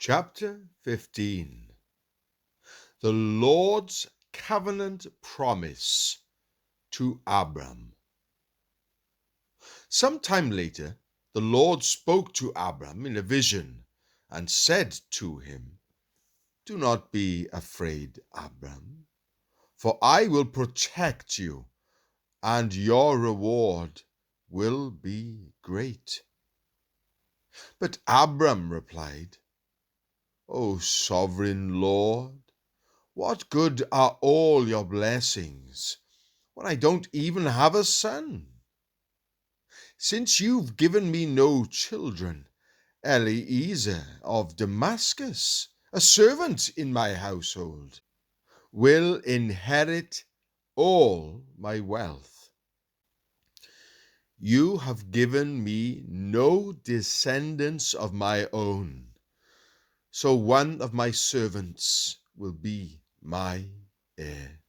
Chapter 15. The Lord's Covenant Promise to Abram. Some time later, the Lord spoke to Abram in a vision and said to him, "Do not be afraid, Abram, for I will protect you, and your reward will be great." But Abram replied, "O sovereign Lord, what good are all your blessings when I don't even have a son? Since you've given me no children, Eliezer of Damascus, a servant in my household, will inherit all my wealth. You have given me no descendants of my own, so one of my servants will be my heir."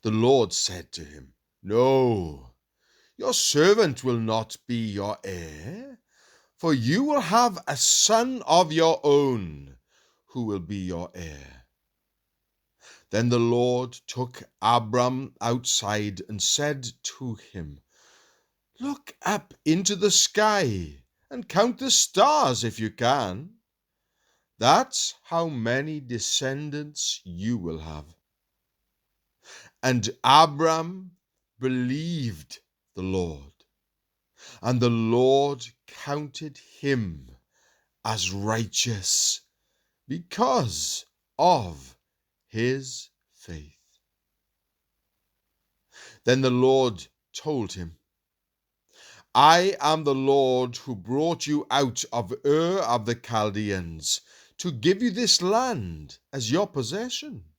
The Lord said to him, "No, your servant will not be your heir, for you will have a son of your own who will be your heir." Then the Lord took Abram outside and said to him, "Look up into the sky and count the stars if you can. That's how many descendants you will have." And Abram believed the Lord, and the Lord counted him as righteous because of his faith. Then the Lord told him, "I am the Lord who brought you out of Ur of the Chaldeans to give you this land as your possession."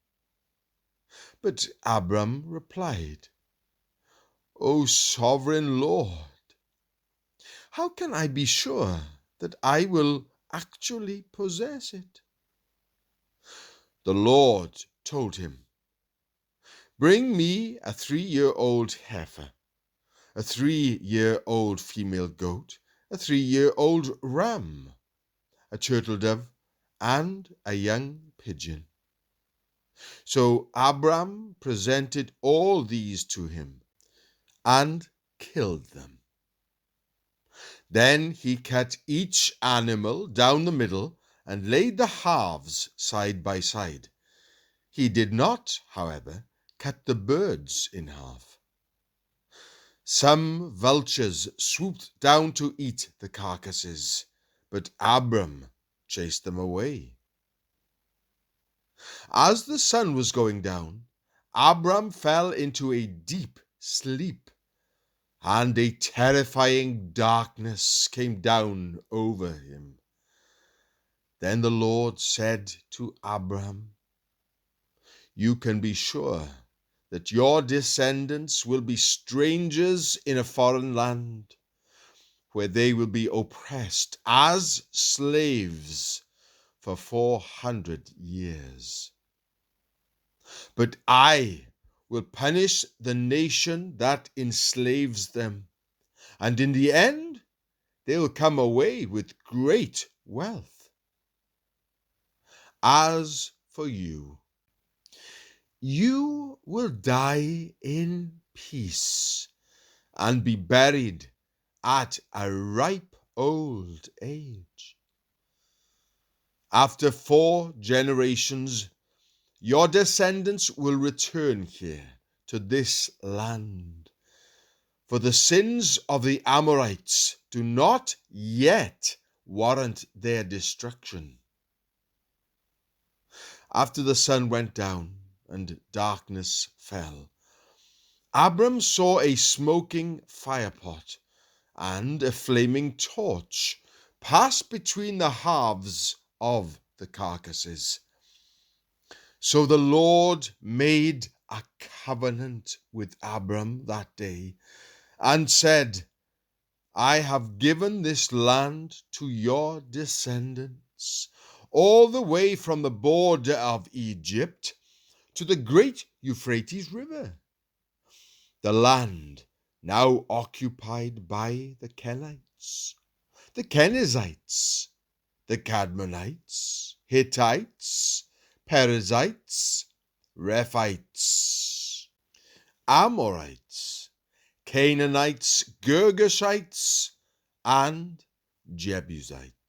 But Abram replied, "O sovereign Lord, how can I be sure that I will actually possess it?" The Lord told him, "Bring me a 3-year-old heifer, a 3-year-old female goat, a 3-year-old ram, a turtle dove, and a young pigeon." So Abram presented all these to him and killed them. Then he cut each animal down the middle and laid the halves side by side. He did not, however, cut the birds in half. Some vultures swooped down to eat the carcasses, but Abram chased them away. As the sun was going down, Abram fell into a deep sleep, and a terrifying darkness came down over him. Then the Lord said to Abram, "You can be sure that your descendants will be strangers in a foreign land, where they will be oppressed as slaves for 400 years. But I will punish the nation that enslaves them, and in the end they will come away with great wealth. As for you, you will die in peace and be buried at a ripe old age. After 4 generations, your descendants will return here to this land, for the sins of the Amorites do not yet warrant their destruction." After the sun went down and darkness fell, Abram saw a smoking firepot and a flaming torch pass between the halves of the carcasses. So the Lord made a covenant with Abram that day and said, "I have given this land to your descendants, all the way from the border of Egypt to the great Euphrates River, the land now occupied by the Kenites, the Kenizzites, the Cadmonites, Hittites, Perizzites, Rephites, Amorites, Canaanites, Girgashites, and Jebusites.